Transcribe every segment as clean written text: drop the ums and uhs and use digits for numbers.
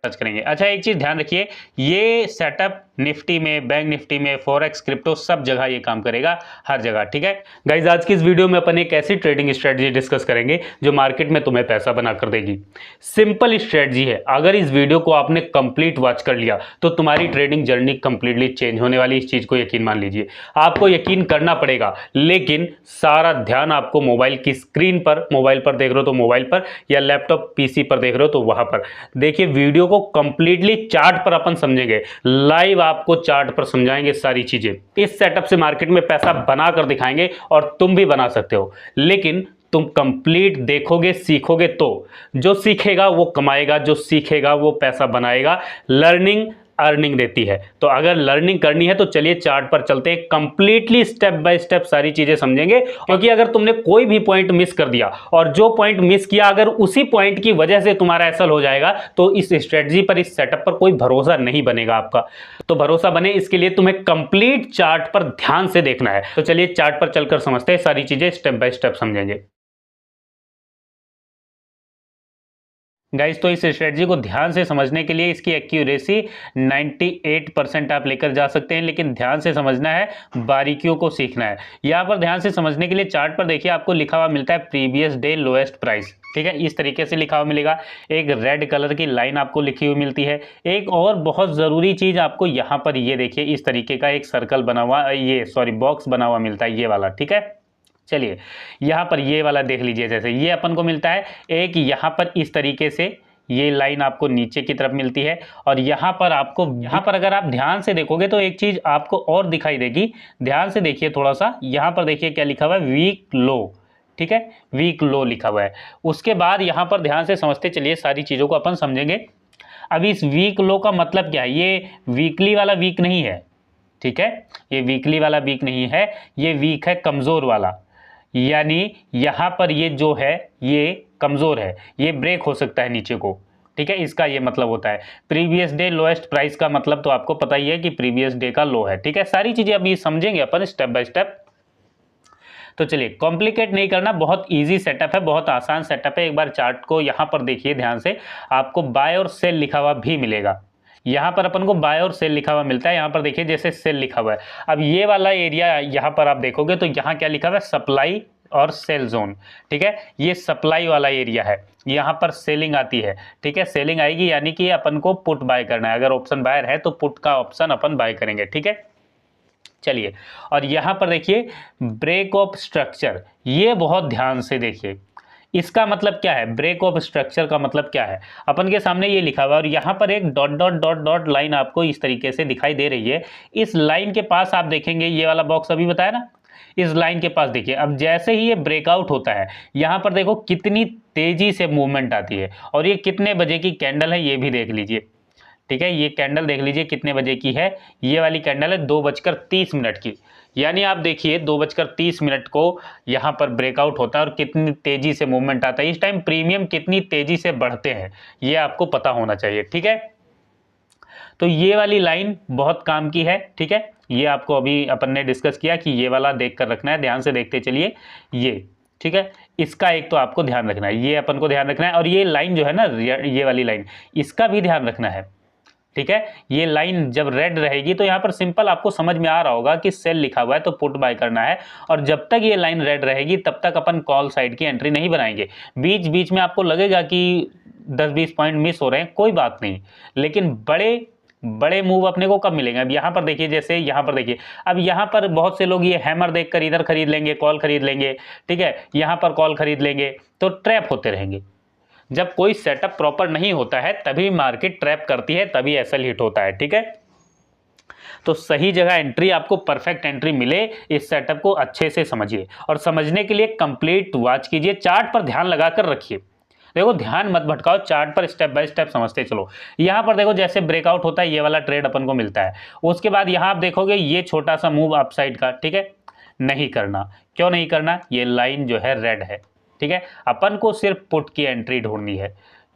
Touch करेंगे। अच्छा, एक चीज ध्यान रखिए, ये सेटअप निफ्टी में, बैंक निफ्टी में, फॉरेक्स, क्रिप्टो सब जगह ये काम करेगा, हर जगह। ठीक है गाइज, आज की इस वीडियो में अपन एक ऐसी ट्रेडिंग स्ट्रेटजी डिस्कस करेंगे जो मार्केट में तुम्हें पैसा बना कर देगी। सिंपल स्ट्रेटजी है, अगर इस वीडियो को आपने कंप्लीट वॉच कर लिया तो तुम्हारी ट्रेडिंग जर्नी कंप्लीटली चेंज होने वाली। इस चीज को यकीन मान लीजिए, आपको यकीन करना पड़ेगा, लेकिन सारा ध्यान आपको मोबाइल की स्क्रीन पर, मोबाइल पर देख रहे हो तो मोबाइल पर, या लैपटॉप पीसी पर देख रहे हो तो वहां पर देखिए। वीडियो को कंप्लीटली चार्ट पर अपन समझेंगे, लाइव आपको चार्ट पर समझाएंगे सारी चीजें। इस सेटअप से मार्केट में पैसा बना कर दिखाएंगे और तुम भी बना सकते हो, लेकिन तुम कंप्लीट देखोगे, सीखोगे तो। जो सीखेगा वो कमाएगा, जो सीखेगा वो पैसा बनाएगा। लर्निंग अर्निंग देती है, तो अगर लर्निंग करनी है तो चलिए चार्ट पर चलते हैं, कंप्लीटली स्टेप बाय स्टेप सारी चीजें समझेंगे। क्योंकि अगर तुमने कोई भी पॉइंट मिस कर दिया, और जो पॉइंट मिस किया अगर उसी पॉइंट की वजह से तुम्हारा एसल हो जाएगा, तो इस स्ट्रेटजी पर, इस सेटअप पर कोई भरोसा नहीं बनेगा आपका। तो भरोसा बने इसके लिए तुम्हें कंप्लीट चार्ट पर ध्यान से देखना है। तो चलिए चार्ट पर चलकर समझते हैं, सारी चीजें स्टेप बाय स्टेप समझेंगे गाइस। तो इस स्ट्रेटजी को ध्यान से समझने के लिए इसकी एक्यूरेसी 98% आप लेकर जा सकते हैं, लेकिन ध्यान से समझना है, बारीकियों को सीखना है। यहाँ पर ध्यान से समझने के लिए चार्ट पर देखिए, आपको लिखा हुआ मिलता है प्रीवियस डे लोएस्ट प्राइस। ठीक है, इस तरीके से लिखा हुआ मिलेगा। एक रेड कलर की लाइन आपको लिखी हुई मिलती है। एक और बहुत ज़रूरी चीज़ आपको यहाँ पर ये देखिए, इस तरीके का एक सर्कल बना हुआ, बॉक्स बना हुआ मिलता है, ये वाला। ठीक है, चलिए यहाँ पर ये वाला देख लीजिए, जैसे ये अपन को मिलता है एक, यहाँ पर इस तरीके से ये लाइन आपको नीचे की तरफ मिलती है, और यहाँ पर आपको, यहाँ पर अगर आप ध्यान से देखोगे तो एक चीज़ आपको और दिखाई देगी। ध्यान से देखिए थोड़ा सा, यहाँ पर देखिए क्या लिखा हुआ है, वीक लो। ठीक है, वीक लो लिखा हुआ है। उसके बाद यहाँ पर ध्यान से समझते चलिए, सारी चीज़ों को अपन समझेंगे। अब इस वीक लो का मतलब क्या है, ये वीकली वाला वीक नहीं है। ठीक है, ये वीकली वाला वीक नहीं है, ये वीक है कमज़ोर वाला। यानी यहां पर ये जो है ये कमजोर है, ये ब्रेक हो सकता है नीचे को। ठीक है, इसका ये मतलब होता है। प्रीवियस डे लोएस्ट प्राइस का मतलब तो आपको पता ही है कि प्रीवियस डे का लो है। ठीक है, सारी चीजें अभी समझेंगे अपन स्टेप बाय स्टेप। तो चलिए, कॉम्प्लिकेट नहीं करना, बहुत इजी सेटअप है, बहुत आसान सेटअप है। एक बार चार्ट को यहां पर देखिए ध्यान से, आपको बाय और सेल लिखा हुआ भी मिलेगा। यहाँ पर अपन को बाय और सेल लिखा हुआ मिलता है। यहाँ पर देखिए जैसे सेल लिखा हुआ है। अब ये वाला एरिया यहाँ पर आप देखोगे तो यहाँ क्या लिखा हुआ है, सप्लाई और सेल जोन। ठीक है, ये सप्लाई वाला एरिया है, यहाँ पर सेलिंग आती है। ठीक है, सेलिंग आएगी यानी कि अपन को पुट बाय करना है। अगर ऑप्शन बायर है तो पुट का ऑप्शन अपन बाय करेंगे। ठीक है, चलिए, और यहाँ पर देखिए ब्रेक ऑफ स्ट्रक्चर, ये बहुत ध्यान से देखिए, इसका मतलब क्या है, ब्रेक ऑफ स्ट्रक्चर का मतलब क्या है। अपन के सामने ये लिखा हुआ है और यहाँ पर एक dot dot dot dot line आपको इस तरीके से दिखाई दे रही है। इस लाइन के पास आप देखेंगे, ये वाला बॉक्स अभी बताया ना, इस लाइन के पास देखिए, अब जैसे ही ये ब्रेकआउट होता है, यहाँ पर देखो कितनी तेजी से मूवमेंट आती है। और ये कितने बजे की कैंडल है ये भी देख लीजिए। ठीक है, ये कैंडल देख लीजिए कितने बजे की है। ये वाली कैंडल है 2:30 की। यानी आप देखिए 2:30 को यहाँ पर ब्रेकआउट होता है और कितनी तेजी से मूवमेंट आता है। इस टाइम प्रीमियम कितनी तेजी से बढ़ते हैं ये आपको पता होना चाहिए। ठीक है, तो ये वाली लाइन बहुत काम की है। ठीक है, ये आपको अभी अपन ने डिस्कस किया कि ये वाला देख कर रखना है, ध्यान से देखते चलिए ये। ठीक है, इसका एक तो आपको ध्यान रखना है, ये अपन को ध्यान रखना है। और ये लाइन जो है ना, ये वाली लाइन, इसका भी ध्यान रखना है। ठीक है, ये लाइन जब रेड रहेगी तो यहाँ पर सिंपल आपको समझ में आ रहा होगा कि सेल लिखा हुआ है तो पुट बाय करना है। और जब तक ये लाइन रेड रहेगी तब तक अपन कॉल साइड की एंट्री नहीं बनाएंगे। बीच बीच में आपको लगेगा कि 10-20 पॉइंट मिस हो रहे हैं, कोई बात नहीं, लेकिन बड़े बड़े मूव अपने को कब मिलेंगे। अब यहाँ पर देखिए, जैसे यहाँ पर देखिए, अब यहाँ पर बहुत से लोग ये हैमर देखकर इधर खरीद लेंगे, कॉल खरीद लेंगे। ठीक है, यहाँ पर कॉल खरीद लेंगे तो ट्रैप होते रहेंगे। जब कोई सेटअप प्रॉपर नहीं होता है तभी मार्केट ट्रैप करती है, तभी एसएल हिट होता है। ठीक है, तो सही जगह एंट्री, आपको परफेक्ट एंट्री मिले, इस सेटअप को अच्छे से समझिए। और समझने के लिए कंप्लीट वॉच कीजिए, चार्ट पर ध्यान लगाकर रखिए। देखो, ध्यान मत भटकाओ, चार्ट पर स्टेप बाय स्टेप समझते चलो। यहाँ पर देखो जैसे ब्रेकआउट होता है, ये वाला ट्रेड अपन को मिलता है। उसके बाद यहाँ आप देखोगे ये छोटा सा मूव अपसाइड का। ठीक है, नहीं करना, क्यों नहीं करना, ये लाइन जो है रेड है। ठीक है, अपन को सिर्फ पुट की एंट्री ढूंढनी है।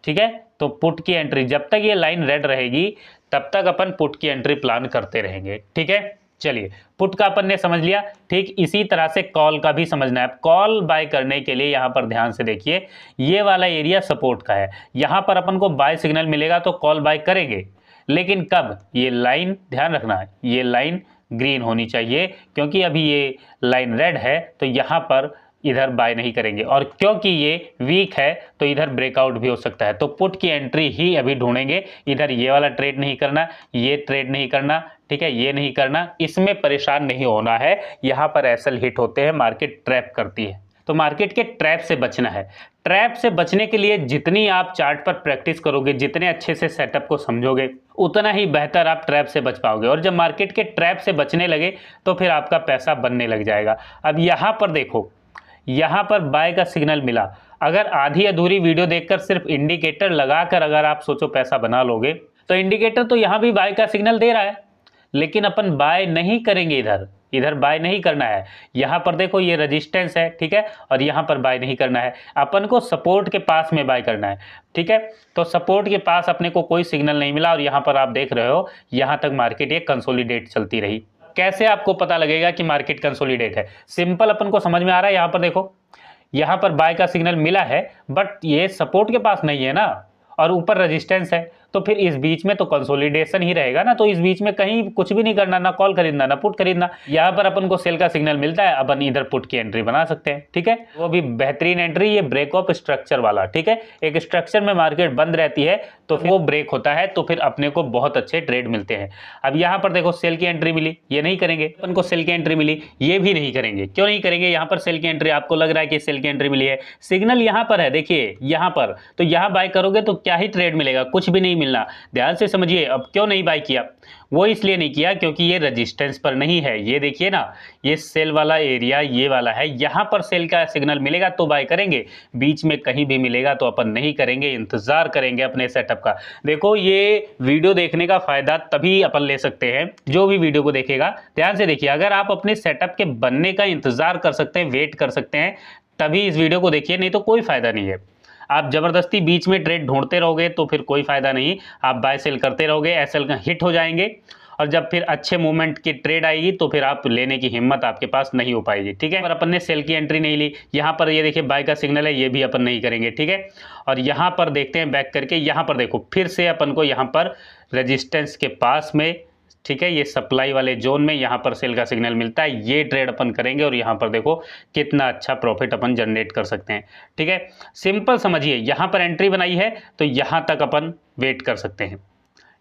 ठीक है, तो पुट की एंट्री, जब तक ये लाइन रेड रहेगी तब तक अपन पुट की एंट्री प्लान करते रहेंगे। ठीक है, चलिए पुट का अपन ने समझ लिया, ठीक इसी तरह से कॉल का भी समझना है। कॉल बाय करने के लिए यहाँ पर ध्यान से देखिए, ये वाला एरिया सपोर्ट का है, यहाँ पर अपन को बाय सिग्नल मिलेगा तो कॉल बाय करेंगे, लेकिन कब? ये लाइन ध्यान रखना है, ये लाइन ग्रीन होनी चाहिए, क्योंकि अभी ये लाइन रेड है तो यहाँ पर इधर बाय नहीं करेंगे, और क्योंकि ये वीक है तो इधर ब्रेकआउट भी हो सकता है। तो पुट की एंट्री ही अभी ढूंढेंगे, इधर ये वाला ट्रेड नहीं करना, ये ट्रेड नहीं करना, ठीक है, ये नहीं करना, इसमें परेशान नहीं होना है। यहाँ पर एसएल हिट होते हैं, मार्केट ट्रैप करती है, तो मार्केट के ट्रैप से बचना है। ट्रैप से बचने के लिए जितनी आप चार्ट पर प्रैक्टिस करोगे, जितने अच्छे से सेटअप को समझोगे, उतना ही बेहतर आप ट्रैप से बच पाओगे। और जब मार्केट के ट्रैप से बचने लगे तो फिर आपका पैसा बनने लग जाएगा। अब यहाँ पर देखो, यहाँ पर बाय का सिग्नल मिला, अगर आधी अधूरी वीडियो देखकर सिर्फ इंडिकेटर लगाकर अगर आप सोचो पैसा बना लोगे, तो इंडिकेटर तो यहाँ भी बाय का सिग्नल दे रहा है, लेकिन अपन बाय नहीं करेंगे, इधर बाय नहीं करना है। यहाँ पर देखो ये रेजिस्टेंस है, ठीक है, और यहाँ पर बाय नहीं करना है, अपन को सपोर्ट के पास में बाय करना है, ठीक है। तो सपोर्ट के पास अपने को कोई सिग्नल नहीं मिला, और यहाँ पर आप देख रहे हो यहाँ तक मार्केट ये कंसोलिडेट चलती रही। कैसे आपको पता लगेगा कि मार्केट कंसोलिडेट है? सिंपल, अपन को समझ में आ रहा है। यहाँ पर देखो, यहाँ पर बाय का सिग्नल मिला है, बट ये सपोर्ट के पास नहीं है ना, और ऊपर रेजिस्टेंस है, तो फिर इस बीच में तो कंसोलिडेशन ही रहेगा ना। तो इस बीच में कहीं कुछ भी नहीं करना, ना कॉल खरीदना ना पुट खरीदना। यहाँ पर अपन को सेल का सिग्नल मिलता है, अपन इधर पुट की एंट्री बना सकते हैं, ठीक है। वो भी बेहतरीन एंट्री, ये ब्रेक ऑफ स्ट्रक्चर वाला, ठीक है। एक स्ट्रक्चर में मार्केट बंद रहती है तो फिर वो ब्रेक होता है, तो फिर अपने को बहुत अच्छे ट्रेड मिलते हैं। अब यहाँ पर देखो सेल की एंट्री मिली, ये नहीं करेंगे, अपन को सेल की एंट्री मिली, ये भी नहीं करेंगे। क्यों नहीं करेंगे? यहाँ पर सेल की एंट्री, आपको लग रहा है कि सेल की एंट्री मिली है, सिग्नल यहाँ पर है, देखिए यहाँ पर, तो यहाँ बाय करोगे तो क्या ही ट्रेड मिलेगा? कुछ भी नहीं मिलना। ध्यान से समझिए, अब क्यों नहीं बाय किया? वो इसलिए नहीं किया क्योंकि ये रेजिस्टेंस पर नहीं है। ये देखिए ना, ये सेल वाला एरिया ये वाला है, यहाँ पर सेल का सिग्नल मिलेगा तो बाय करेंगे, बीच में कहीं भी मिलेगा तो अपन नहीं करेंगे, इंतजार करेंगे अपने सेटअप का। देखो ये वीडियो देखने का फायदा तभी अपन ले सकते हैं, जो भी वीडियो को देखेगा ध्यान से देखिए। अगर आप अपने सेटअप के बनने का इंतजार कर सकते हैं, वेट कर सकते हैं, तभी इस वीडियो को देखिए, नहीं तो कोई फायदा नहीं है। आप जबरदस्ती बीच में ट्रेड ढूंढते रहोगे तो फिर कोई फायदा नहीं। आप बाय सेल करते रहोगे, एसएल का हिट हो जाएंगे, और जब फिर अच्छे मूवमेंट की ट्रेड आएगी तो फिर आप लेने की हिम्मत आपके पास नहीं हो पाएगी, ठीक है। पर अपन ने सेल की एंट्री नहीं ली, यहाँ पर ये देखिए बाय का सिग्नल है, ये भी अपन नहीं करेंगे, ठीक है। और यहाँ पर देखते हैं बैक करके, यहाँ पर देखो फिर से अपन को यहाँ पर रेजिस्टेंस के पास में, ठीक है, ये सप्लाई वाले जोन में यहाँ पर सेल का सिग्नल मिलता है, ये ट्रेड अपन करेंगे, और यहाँ पर देखो कितना अच्छा प्रॉफिट अपन जनरेट कर सकते हैं, ठीक है। सिंपल समझिए, यहाँ पर एंट्री बनाई है तो यहाँ तक अपन वेट कर सकते हैं,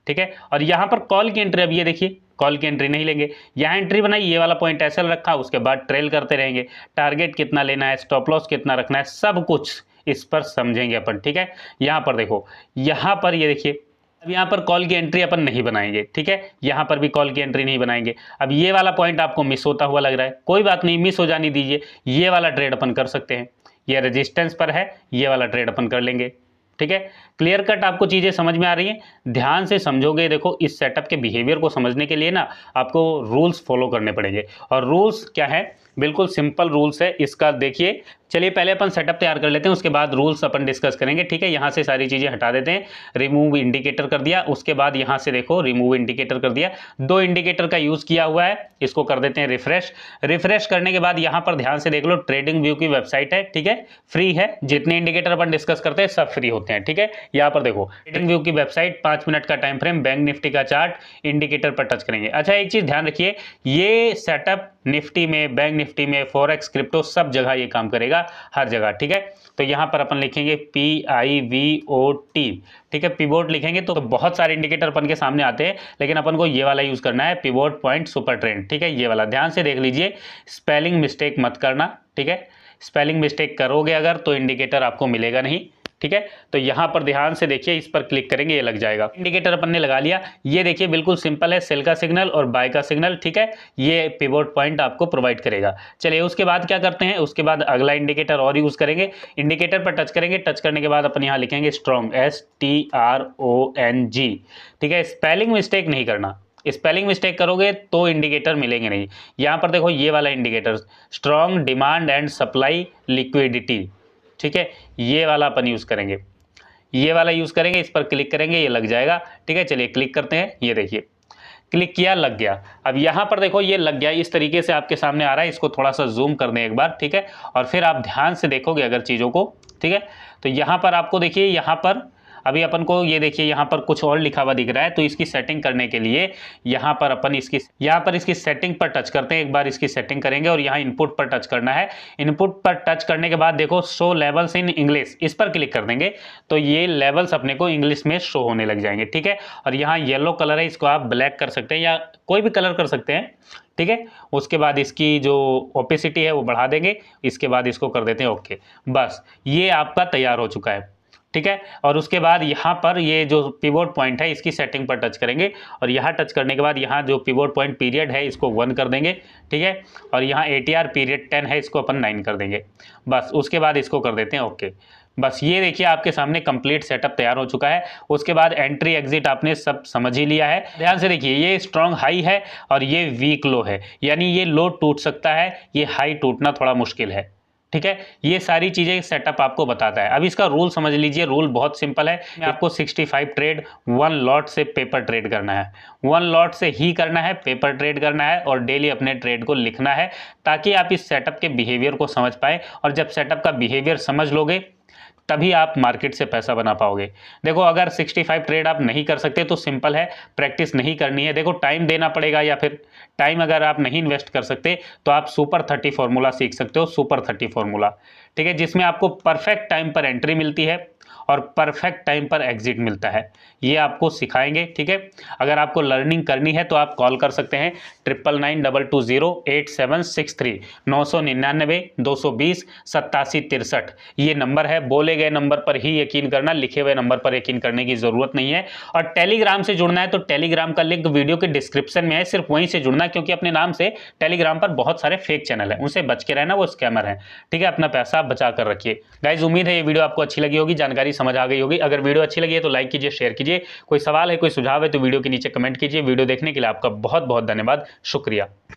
ठीक है। और यहाँ पर कॉल की एंट्री, अब ये देखिए कॉल की एंट्री नहीं लेंगे, यहाँ एंट्री बनाई, ये वाला पॉइंट एसएल रखा, उसके बाद ट्रेल करते रहेंगे। टारगेट कितना लेना है, स्टॉप लॉस कितना रखना है, सब कुछ इस पर समझेंगे अपन, ठीक है। यहाँ पर देखो, यहाँ पर ये देखिए, अब यहाँ पर कॉल की एंट्री अपन नहीं बनाएंगे, ठीक है, यहाँ पर भी कॉल की एंट्री नहीं बनाएंगे। अब ये वाला पॉइंट आपको मिस होता हुआ लग रहा है, कोई बात नहीं, मिस हो जाने दीजिए, ये वाला ट्रेड अपन कर सकते हैं, ये रेजिस्टेंस पर है, ये वाला ट्रेड अपन कर लेंगे, ठीक है। क्लियर कट आपको चीज़ें समझ में आ रही हैं? ध्यान से समझोगे। देखो इस सेटअप के बिहेवियर को समझने के लिए ना आपको रूल्स फॉलो करने पड़ेंगे, और रूल्स क्या है? बिल्कुल सिंपल रूल्स है इसका, देखिए। चलिए पहले अपन सेटअप तैयार कर लेते हैं, उसके बाद रूल्स अपन डिस्कस करेंगे, ठीक है। यहाँ से सारी चीज़ें हटा देते हैं, रिमूव इंडिकेटर कर दिया, उसके बाद यहाँ से देखो रिमूव इंडिकेटर कर दिया, 2 इंडिकेटर का यूज़ किया हुआ है, इसको कर देते हैं रिफ्रेश। रिफ्रेश करने के बाद यहाँ पर ध्यान से देख लो, ट्रेडिंग व्यू की वेबसाइट है, ठीक है, फ्री है, जितने इंडिकेटर अपन डिस्कस करते हैं सब फ्री होते हैं, ठीक है। यहाँ पर देखो ट्रेडिंग व्यू की वेबसाइट, 5 मिनट का टाइम फ्रेम, बैंक निफ्टी का चार्ट, इंडिकेटर पर टच करेंगे। अच्छा एक चीज़ ध्यान रखिए, ये सेटअप निफ्टी में, बैंक निफ्टी में, फॉरेक्स, क्रिप्टो सब जगह ये काम करेगा, हर जगह, ठीक है। तो यहाँ पर अपन लिखेंगे PIVOT, ठीक है, पिवोट लिखेंगे तो बहुत सारे इंडिकेटर अपन के सामने आते हैं, लेकिन अपन को ये वाला यूज़ करना है, पिवोट पॉइंट सुपर ट्रेंड, ठीक है, ये वाला। ध्यान से देख लीजिए, स्पेलिंग मिस्टेक मत करना, ठीक है। स्पेलिंग मिस्टेक करोगे अगर तो इंडिकेटर आपको मिलेगा नहीं, ठीक है। तो यहाँ पर ध्यान से देखिए, इस पर क्लिक करेंगे, ये लग जाएगा। इंडिकेटर अपन ने लगा लिया, ये देखिए बिल्कुल सिंपल है, सेल का सिग्नल और बाय का सिग्नल, ठीक है, ये पिवोट पॉइंट आपको प्रोवाइड करेगा। चलिए उसके बाद क्या करते हैं, उसके बाद अगला इंडिकेटर और यूज़ करेंगे, इंडिकेटर पर टच करेंगे, टच करने के बाद अपन यहाँ लिखेंगे स्ट्रॉन्ग, STRONG, ठीक है। स्पेलिंग मिस्टेक नहीं करना, स्पेलिंग मिस्टेक करोगे तो इंडिकेटर मिलेंगे नहीं। यहाँ पर देखो ये वाला indicator, strong demand and supply liquidity, ठीक है, ये वाला अपन यूज़ करेंगे, ये वाला यूज़ करेंगे, इस पर क्लिक करेंगे, ये लग जाएगा, ठीक है। चलिए क्लिक करते हैं, ये देखिए क्लिक किया, लग गया। अब यहाँ पर देखो ये लग गया, इस तरीके से आपके सामने आ रहा है। इसको थोड़ा सा जूम कर दें एक बार, ठीक है, और फिर आप ध्यान से देखोगे अगर चीज़ों को, ठीक है, तो यहाँ पर आपको देखिए, यहाँ पर अभी अपन को ये देखिए यहाँ पर कुछ और लिखा हुआ दिख रहा है। तो इसकी सेटिंग करने के लिए यहाँ पर अपन इसकी सेटिंग पर टच करते हैं। एक बार इसकी सेटिंग करेंगे और यहाँ इनपुट पर टच करना है। इनपुट पर टच करने के बाद देखो शो लेवल्स इन इंग्लिश, इस पर क्लिक कर देंगे तो ये लेवल्स अपने को इंग्लिश में शो होने लग जाएंगे, ठीक है। और यहाँ येलो कलर है, इसको आप ब्लैक कर सकते हैं या कोई भी कलर कर सकते हैं, ठीक है। उसके बाद इसकी जो ओपेसिटी है वो बढ़ा देंगे, इसके बाद इसको कर देते हैं ओके। बस ये आपका तैयार हो चुका है, ठीक है। और उसके बाद यहाँ पर ये जो पिवोट पॉइंट है इसकी सेटिंग पर टच करेंगे और यहाँ टच करने के बाद यहाँ जो पिवोट पॉइंट पीरियड है इसको 1 कर देंगे, ठीक है। और यहाँ ATR पीरियड 10 है, इसको अपन 9 कर देंगे। बस उसके बाद इसको कर देते हैं ओके। बस ये देखिए आपके सामने कंप्लीट सेटअप तैयार हो चुका है। उसके बाद एंट्री एग्जिट आपने सब समझ ही लिया है। ध्यान से देखिए, ये स्ट्रॉन्ग हाई है और ये वीक लो है, यानी ये लो टूट सकता है, ये हाई टूटना थोड़ा मुश्किल है, ठीक है। ये सारी चीज़ें सेटअप आपको बताता है। अब इसका रूल समझ लीजिए। रूल बहुत सिंपल है। आपको 65 ट्रेड 1 लॉट से पेपर ट्रेड करना है, 1 लॉट से ही करना है, पेपर ट्रेड करना है और डेली अपने ट्रेड को लिखना है, ताकि आप इस सेटअप के बिहेवियर को समझ पाए। और जब सेटअप का बिहेवियर समझ लोगे तभी आप मार्केट से पैसा बना पाओगे। देखो अगर 65 ट्रेड आप नहीं कर सकते तो सिंपल है, प्रैक्टिस नहीं करनी है। देखो टाइम देना पड़ेगा, या फिर टाइम अगर आप नहीं इन्वेस्ट कर सकते तो आप सुपर 30 फॉर्मूला सीख सकते हो, सुपर 30 फॉर्मूला, ठीक है, जिसमें आपको परफेक्ट टाइम पर एंट्री मिलती है और परफेक्ट टाइम पर एग्जिट मिलता है। ये आपको सिखाएंगे, ठीक है। अगर आपको लर्निंग करनी है तो आप कॉल कर सकते हैं 9992208763 999-220-8763। ये नंबर है। बोले गए नंबर पर ही यकीन करना, लिखे हुए नंबर पर यकीन करने की ज़रूरत नहीं है। और टेलीग्राम से जुड़ना है तो टेलीग्राम का लिंक वीडियो के डिस्क्रिप्शन में है, सिर्फ वहीं से जुड़ना, क्योंकि अपने नाम से टेलीग्राम पर बहुत सारे फेक चैनल हैं, उनसे बच के रहना, वो स्कैमर हैं, ठीक है। अपना पैसा बचा कर रखिए। गाइज उम्मीद है ये वीडियो आपको अच्छी लगी होगी, जानकारी समझ आ गई होगी। अगर वीडियो अच्छी लगी है तो लाइक कीजिए, शेयर कीजिए। कोई सवाल है, कोई सुझाव है तो वीडियो के नीचे कमेंट कीजिए। वीडियो देखने के लिए आपका बहुत बहुत धन्यवाद, शुक्रिया।